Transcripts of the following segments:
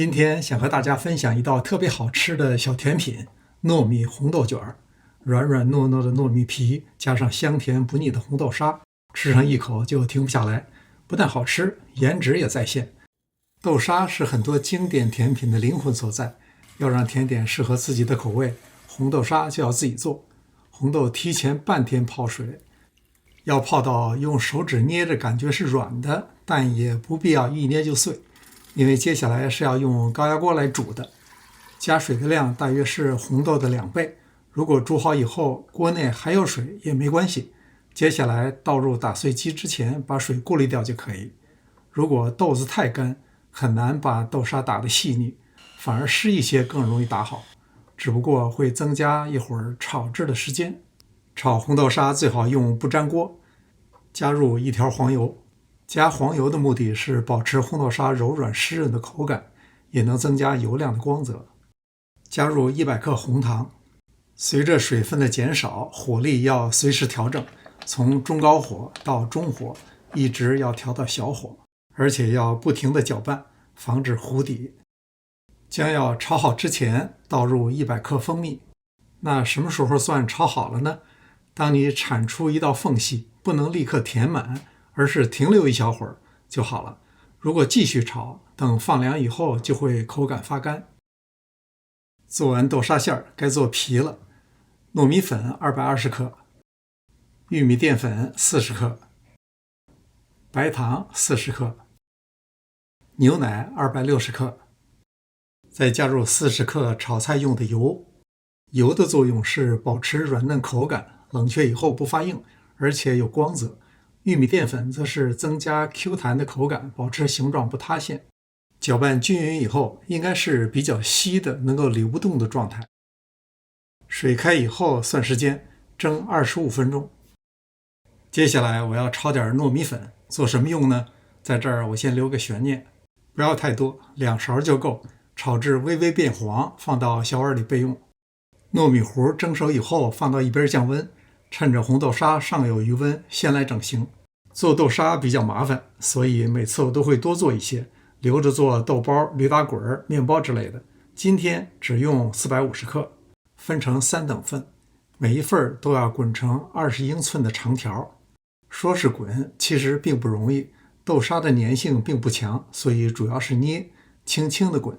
今天想和大家分享一道特别好吃的小甜品——糯米红豆卷儿。软软糯糯的糯米皮，加上香甜不腻的红豆沙，吃上一口就停不下来。不但好吃，颜值也在线。豆沙是很多经典甜品的灵魂所在，要让甜点适合自己的口味，红豆沙就要自己做。红豆提前半天泡水，要泡到用手指捏着感觉是软的，但也不必要一捏就碎，因为接下来是要用高压锅来煮的。加水的量大约是红豆的2倍。如果煮好以后锅内还有水也没关系，接下来倒入打碎机之前把水过滤掉就可以。如果豆子太干，很难把豆沙打得细腻，反而湿一些更容易打好，只不过会增加一会儿炒制的时间。炒红豆沙最好用不粘锅，加入1条黄油。加黄油的目的是保持红豆沙柔软湿润的口感，也能增加油亮的光泽。加入100克红糖，随着水分的减少，火力要随时调整，从中高火到中火，一直要调到小火，而且要不停地搅拌，防止糊底。将要炒好之前，倒入100克蜂蜜。那什么时候算炒好了呢？当你铲出一道缝隙，不能立刻填满，而是停留一小会儿就好了。如果继续炒，等放凉以后就会口感发干。做完豆沙馅儿，该做皮了。糯米粉220克，玉米淀粉40克，白糖40克，牛奶260克，再加入40克炒菜用的油。油的作用是保持软嫩口感，冷却以后不发硬，而且有光泽。玉米淀粉则是增加 Q 弹的口感，保持形状不塌陷。搅拌均匀以后，应该是比较稀的，能够流动的状态。水开以后算时间，蒸25分钟。接下来我要炒点糯米粉，做什么用呢？在这儿我先留个悬念，不要太多，2勺就够，炒至微微变黄，放到小碗里备用。糯米糊蒸熟以后放到一边降温，趁着红豆沙尚有余温，先来整形。做豆沙比较麻烦，所以每次我都会多做一些，留着做豆包、驴打滚、面包之类的。今天只用450克，分成3等份，每一份都要滚成20英寸的长条。说是滚，其实并不容易，豆沙的粘性并不强，所以主要是捏，轻轻的滚。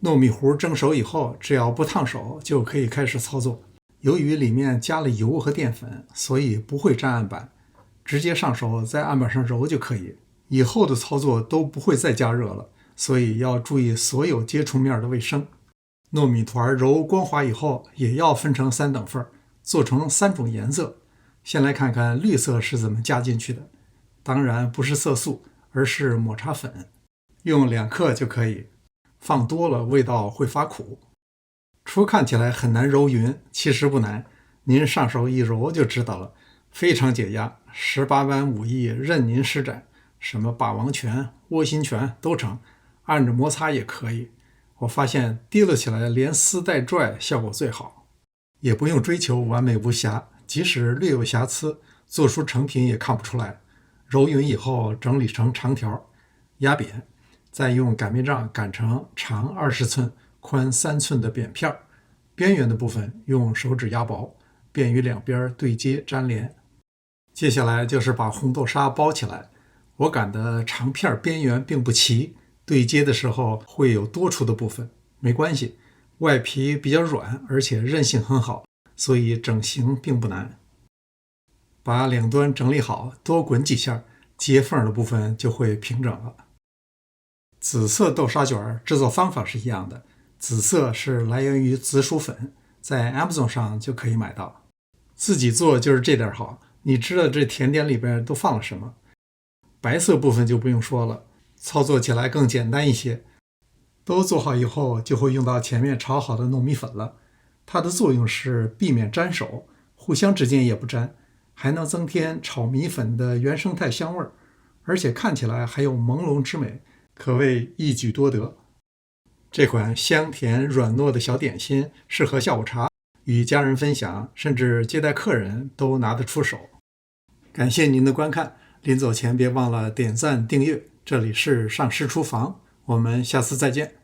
糯米糊蒸熟以后，只要不烫手就可以开始操作。由于里面加了油和淀粉，所以不会粘案板，直接上手在案板上揉就可以。以后的操作都不会再加热了，所以要注意所有接触面的卫生。糯米团揉光滑以后，也要分成3等份，做成3种颜色。先来看看绿色是怎么加进去的，当然不是色素，而是抹茶粉，用2克就可以，放多了味道会发苦。初看起来很难揉匀，其实不难，您上手一揉就知道了，非常解压，18般武艺任您施展，什么霸王拳、窝心拳都成，按着摩擦也可以。我发现提了起来连丝带拽效果最好，也不用追求完美无瑕，即使略有瑕疵，做出成品也看不出来。揉匀以后整理成长条，压扁，再用擀面杖擀成长20寸、宽3寸的扁片，边缘的部分用手指压薄，便于两边对接粘连。接下来就是把红豆沙包起来，我擀的长片边缘并不齐，对接的时候会有多出的部分，没关系，外皮比较软，而且韧性很好，所以整形并不难。把两端整理好，多滚几下，接缝的部分就会平整了。紫色豆沙卷制作方法是一样的，紫色是来源于紫薯粉，在 Amazon 上就可以买到。自己做就是这点好，你知道这甜点里边都放了什么。白色部分就不用说了，操作起来更简单一些。都做好以后，就会用到前面炒好的糯米粉了。它的作用是避免粘手，互相之间也不粘，还能增添炒米粉的原生态香味，而且看起来还有朦胧之美，可谓一举多得。这款香甜软糯的小点心适合下午茶，与家人分享，甚至接待客人都拿得出手。感谢您的观看，临走前别忘了点赞订阅。这里是上师厨房，我们下次再见。